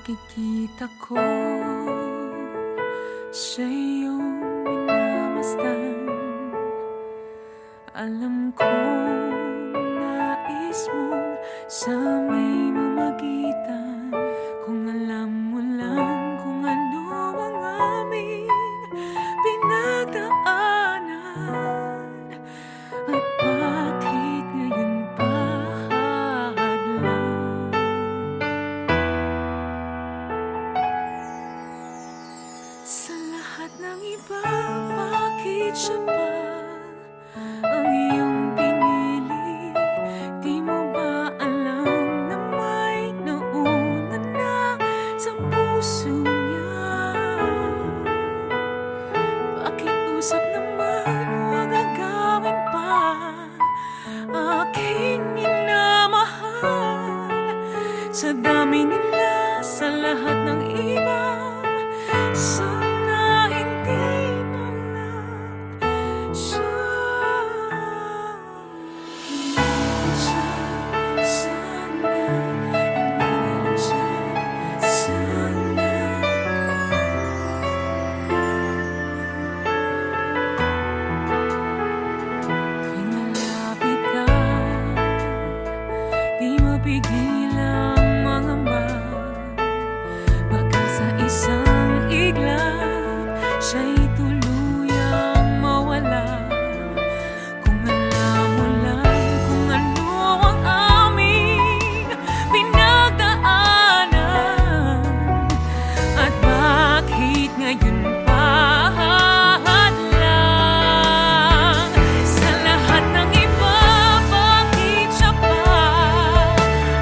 nakikita ko sa iyong minamasdan. Alam kong nais mong sa may mamagitan. Kung alam mo lang kung ano ang aming pinagdaanan, at bakit ngayon pa hadlang. Sa lahat ng iba, bakit siya pa ang iyong pinili? Di mo ba alam na may nauna na sa puso niya? Pakiusap naman, huwag agawin pa aking minamahal. Sa dami nila, sa lahat ng iba, sana hindi na lang siya. Sana hindi na siya. Sana tuwing malapit ka, di mapigil ang mangamba. Baka sa isang iglap, siya'y tuluyang mawala. Kung alam mo lang kung ano ang aming pinagdaanan, at bakit ngayon pa hadlang. Sa lahat ng iba, bakit siya pa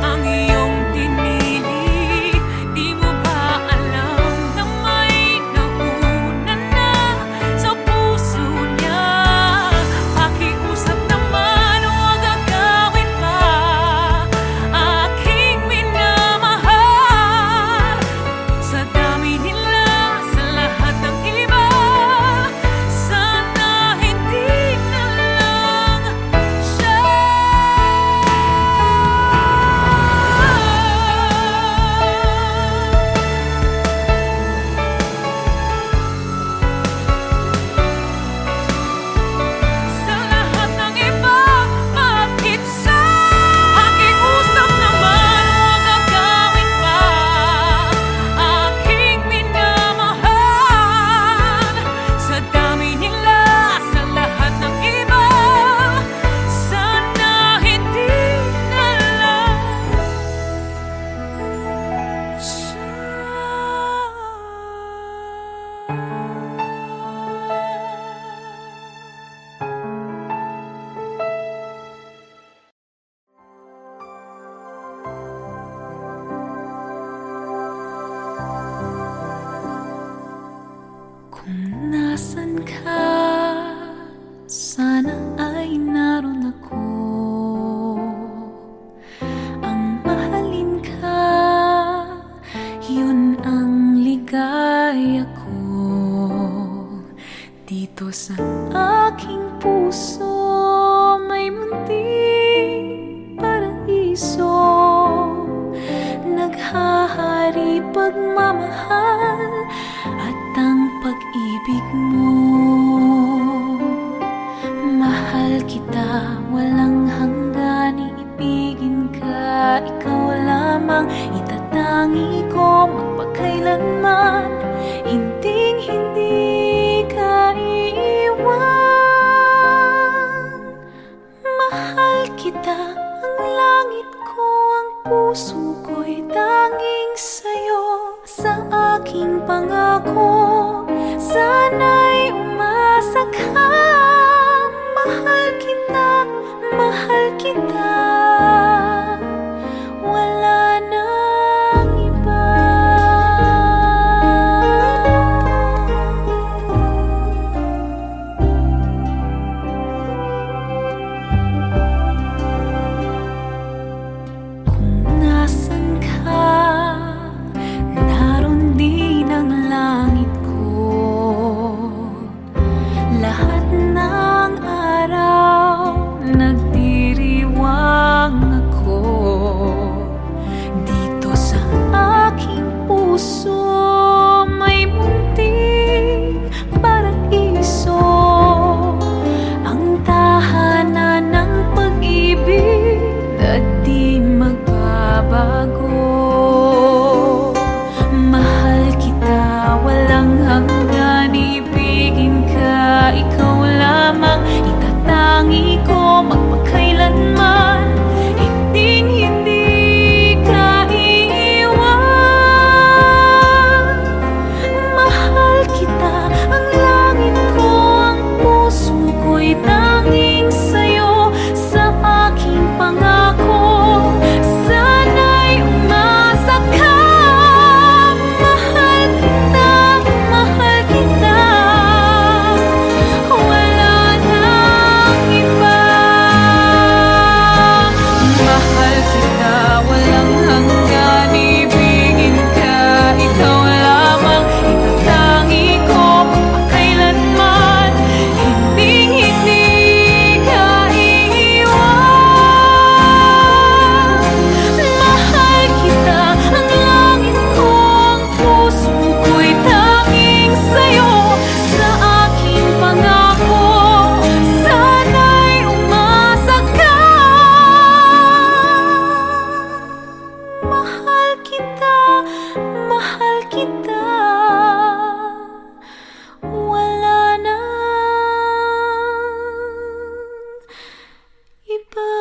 ang iyong pinili? Di mo ba alam na may nauna na sa puso niya? Pakiusap naman, huwag agawin pa aking minamahal. Sa dami nila, sa lahat ng iba, sana hindi na lang siya. Sa lahat ng iba, bakit siya? Pakiusap naman, huwag agawin pa aking minamahal. Sa dami nila, sa lahat ng iba, sana hindi na lang siya. Kung nasan ka, sana ay naroon ako. Ang mahalin ka, yun ang ligaya ko. Dito sa aking puso, may munting paraiso. Naghahari pagmamahal at ang pag-ibig mo. Mahal kita, walang hanggan, iibigin ka. Ikaw lamang itatangi ko magpakailanman. Hinding-hindi ka iiwan. Mahal kita, ang langit ko, ang puso ko'y tanging sa'yo. Sa aking pangako, sana'y umasa ka. Mahal kita, mahal kita. Wala nang iba. Kung nasan ka, naroon din ang langit ko. Lahat ng araw nagdiriwang magbabago. Mahal kita, walang hanggan, ibigin ka, ikaw lamang itatangi ko magpakailanman. Hinding-hindi ka iiwan. Mahal kita, ang langit ko, ang puso ko'y tanging sa'yo. Sa aking pangako, sana'y umasa ka. Mahal kita, mahal kita, wala nang iba. Mahal kita, walang hanggan, ibigin ka, ikaw lamang itatangi ko magpakailanman. Hinding-hindi ka iiwan. Mahal kita, ang langit ko, ang puso ko'y tanging sa'yo. Sa aking pangako, sana'y umasa ka. Mahal kita, mahal kita, wala nang iba.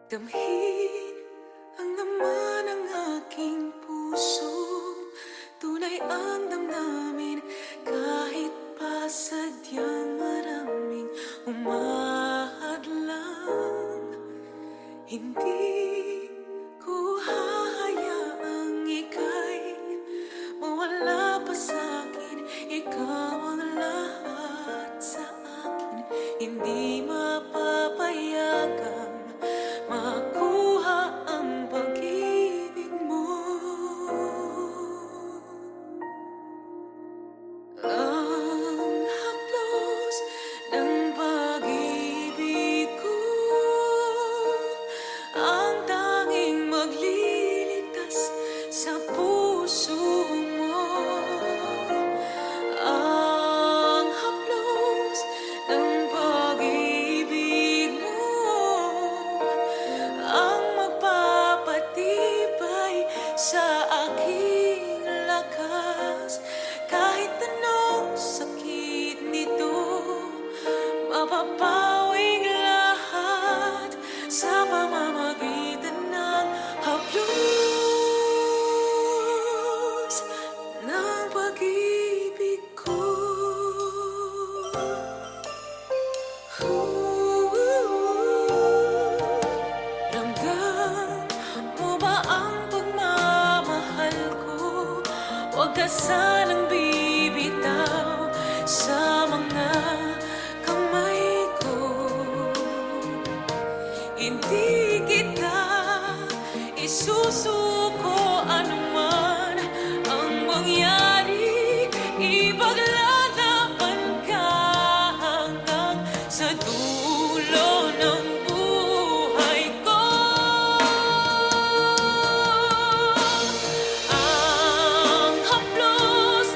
Damhin ang laman ng aking puso, tunay ang damdamin, kahit pa sadyang maraming umahadlang. Hindi ko hahayaang ika'y mawala pa sa'kin. Ikaw ang lahat sa akin, hindi mapapayagang makuha ang pag-ibig mo. Ang haplos ng pag-ibig ko, ang tanging magliligtas sa puso mo. Ang haplos ng pag-ibig mo, ang magpapatibay sa aking lakas. Kahit anong sakit nito, mapapawing lahat sa pamamagitan ng haplos ng pag-ibig ko. Ramdam mo ba ang pagmamahal ko? Huwag ka sanang bibitaw sa mga kamay ko. Hindi kita isusuko anuman ang mangyari. Ipaglalaban ka hanggang sa dulo ng buhay ko. Ang haplos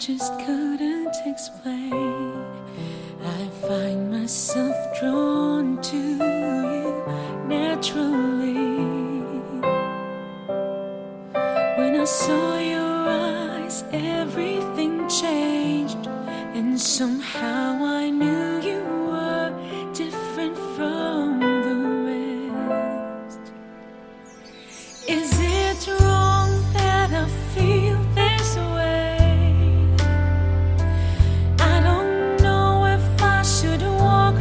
just couldn't explain. I find myself drawn to you naturally. When I saw your eyes, everything changed, and somehow I knew you were different from the rest. Is it wrong that I feel this way? I don't know if I should walk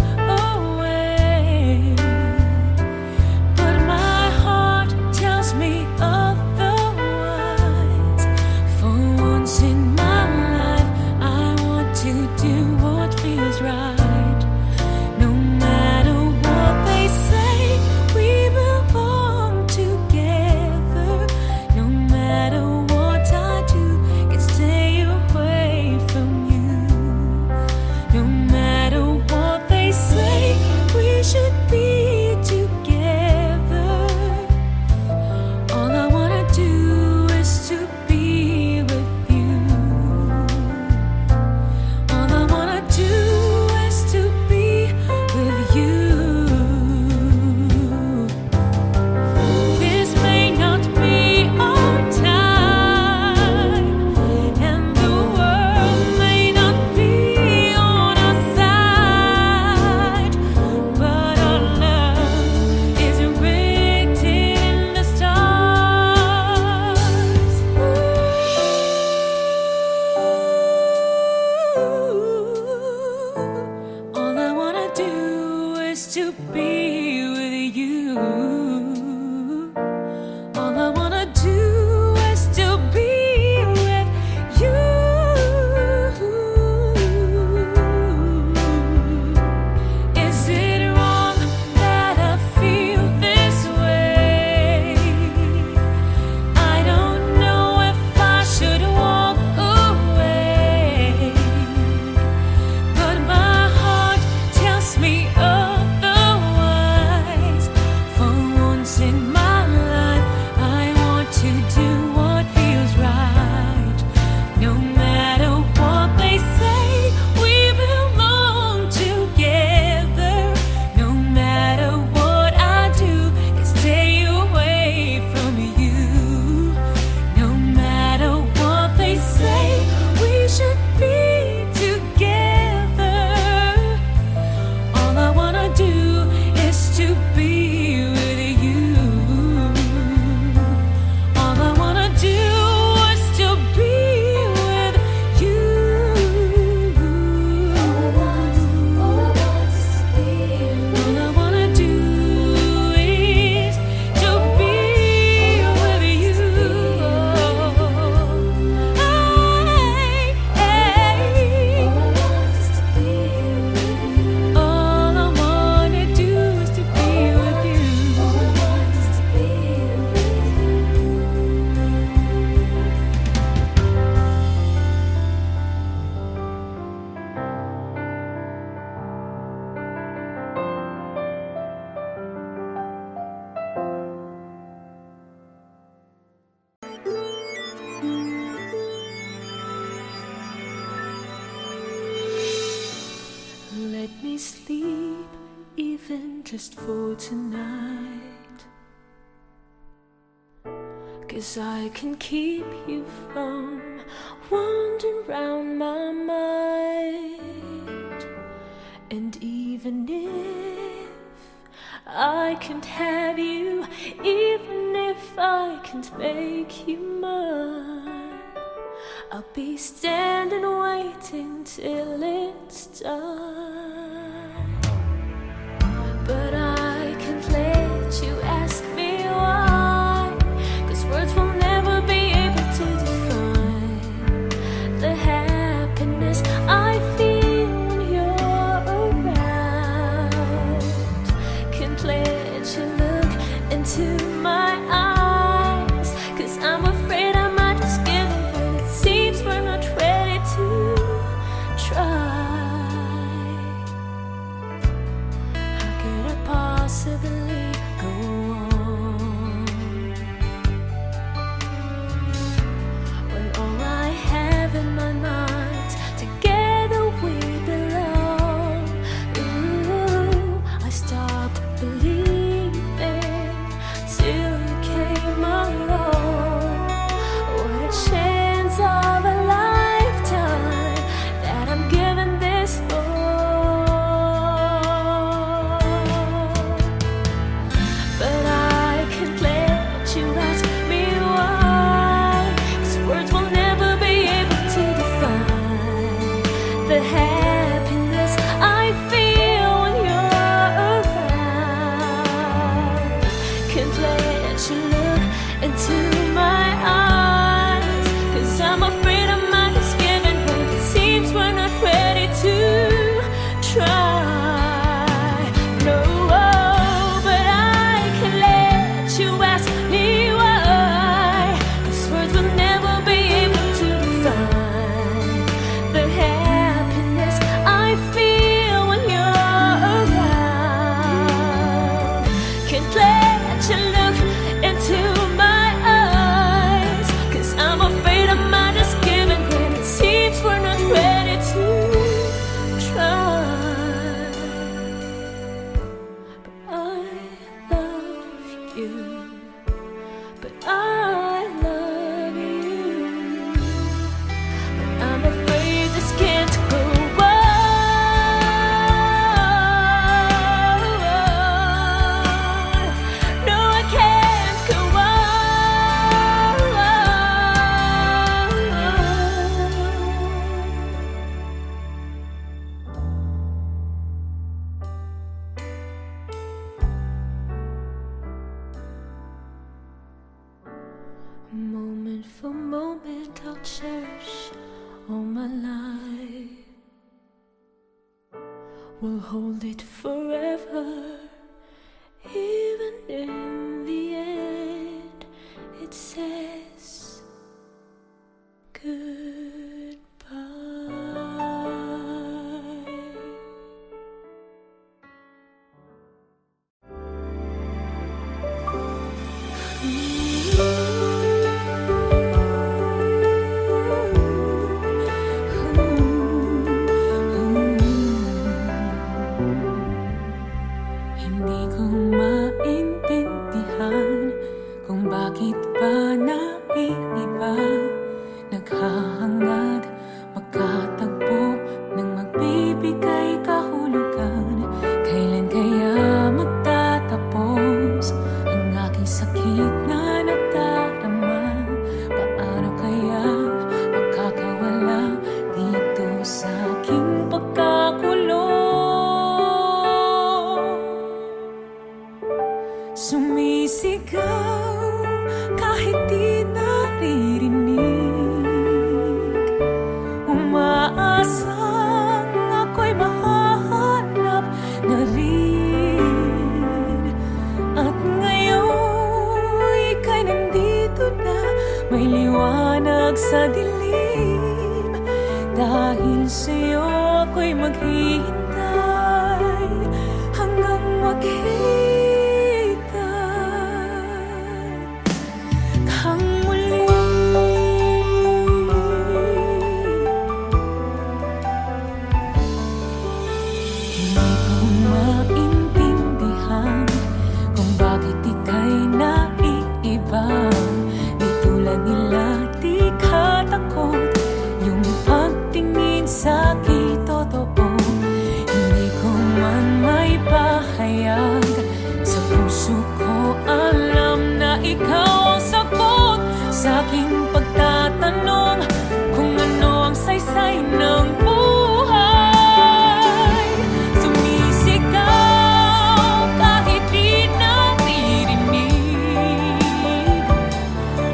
away, but my heart tells me otherwise. For once in my life, I want to do what feels right. No matter what they say, we belong together. No matter what I do, can stay away from you. No matter what they say, we should be together. All I wanna do is to be with you. All I wanna do is to be with you. This may not be our time, and the world may not be on our side, but our love is written in the stars. All I wanna do is to be with you. All I wanna do is to be with you. Is it wrong that I feel this way? I don't know if I should walk away, but my heart tells me otherwise. For once in my life, I want to do what feels right. No matter what they say, we belong together. No matter what I do, can stay away from you. No matter what they say, we should be together. All I wanna do is to be with you. All I wanna do is to be with you. All I wanna do is to be with you. All I wanna do is to be with you. Let me sleep, even just for tonight, 'cause I can keep you from wandering round my mind. And even if I can't have you, even if I can't make you mine, I'll be standing waiting till it's done. But I can't let you ask me why, 'cause words will never be able to define the happiness I feel when you're around. Can't let you look into my eyes, 'cause I'm afraid I might just give up when it seems we're not ready to try. Moment for moment, I'll cherish all my life. We'll hold it forever, even in the end. It says goodbye. Hindi ko maintindihan kung bakit ba naiiba, naghahangad magkatagpo ng magbibigay kahulugan. Kailan kaya magtatapos ang aking sakit na nadarama? Paano kaya makakawala dito sa aking pagkakulong? Sumisigaw kahit di naririnig, umaasang ako'y mahahanap na rin. At ngayon ika'y nandito na, may liwanag sa dilim. Dahil sa'yo ako'y maghihintay hanggang maghihinay kang muli. Hindi ko maintindihan kung bakit ika'y naiiba. Di tulad nila, di ka takot. Yung pagtingin sa'kin totoo. Hindi ko man may pahayag sa puso ko, alam na ikaw ang sagot sa aking pagtatanong kung ano ang saysay ng buhay. Sumisigaw kahit di naririnig,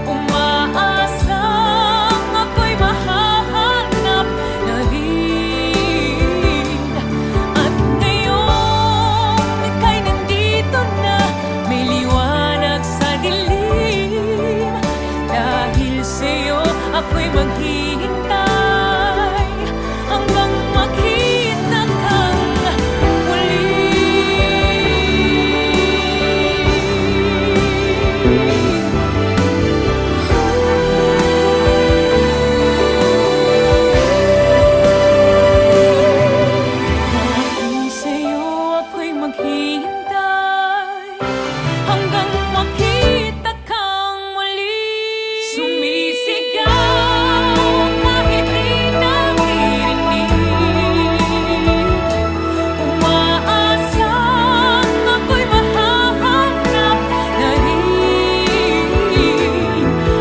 umaasang ako'y mahahanap na rin. At ngayon ika'y nandito na, may liwanag sa dilim. Dahil sa'yo ako'y maghihintay hanggang makita kang muli. Dahil sa'yo ako'y maghihintay hanggang makita kang muli. Sumisigaw kahit di naririnig, umaasang ako'y mahahanap na rin.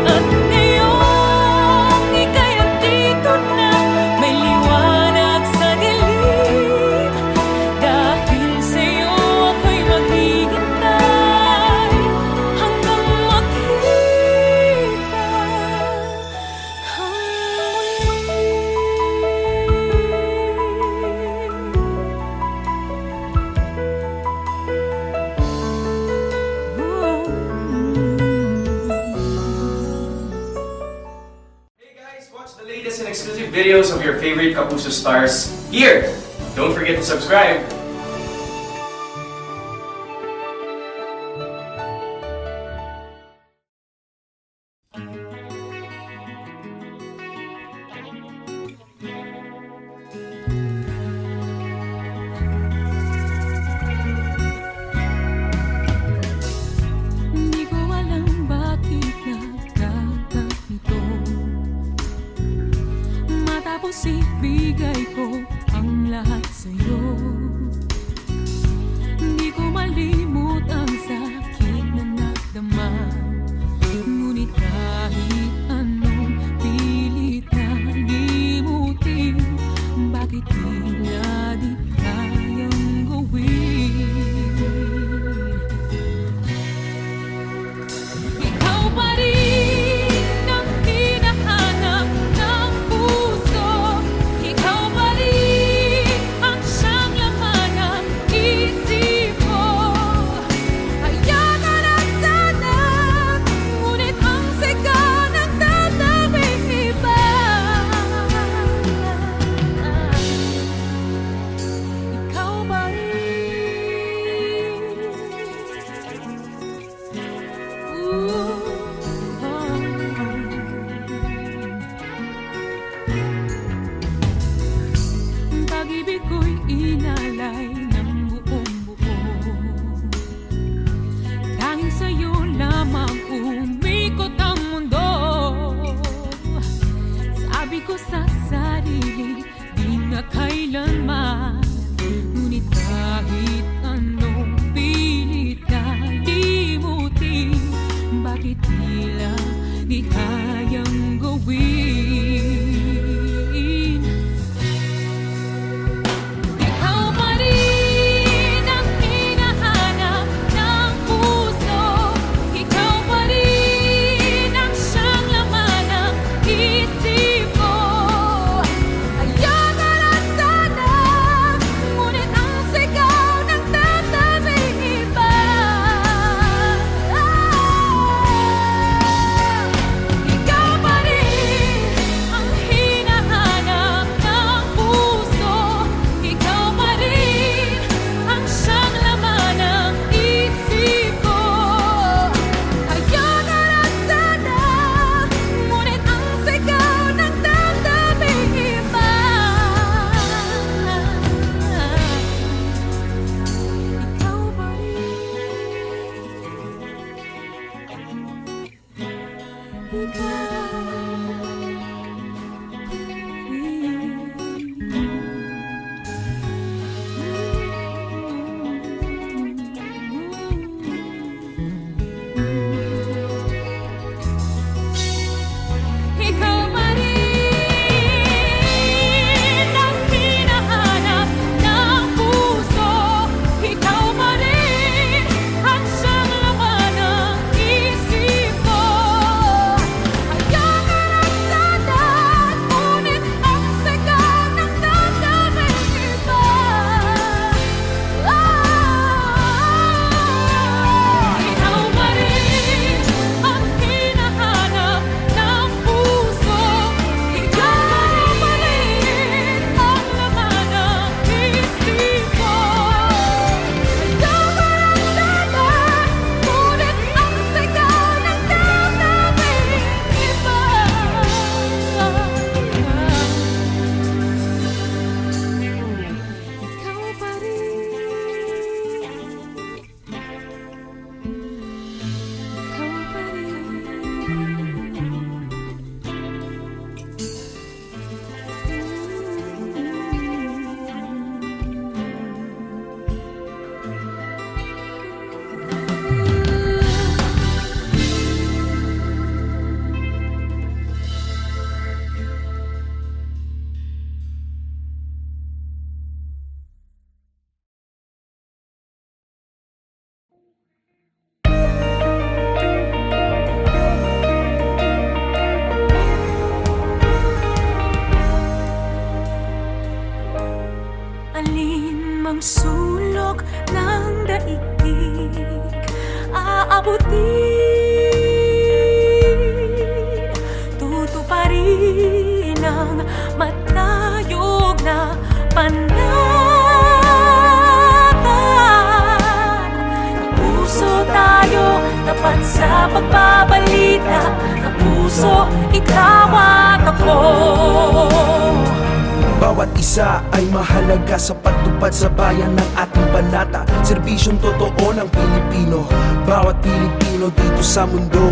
At ngayon ika'y andito na, may liwanag sa dilim. Dahil sa'yo ako'y maghihintay hanggang makita kang Hey guys, watch the latest and exclusive videos of your favorite Kapuso stars here. Don't forget to subscribe. Hindi ko alam bakit nagkaganito, matapos ibigay ko ang lahat sa'yo. alin mang sulok ng daigdig aabutin, tutuparin ang matayog na pananapan. Kapuso tayo, tapat sa pagbabalita. Kapuso, ikaw at ako. Bawat isa ay mahalaga sa pagtupad sa bayan ng ating banata. Serbisyong totoo ng Pilipino, bawat Pilipino dito sa mundo.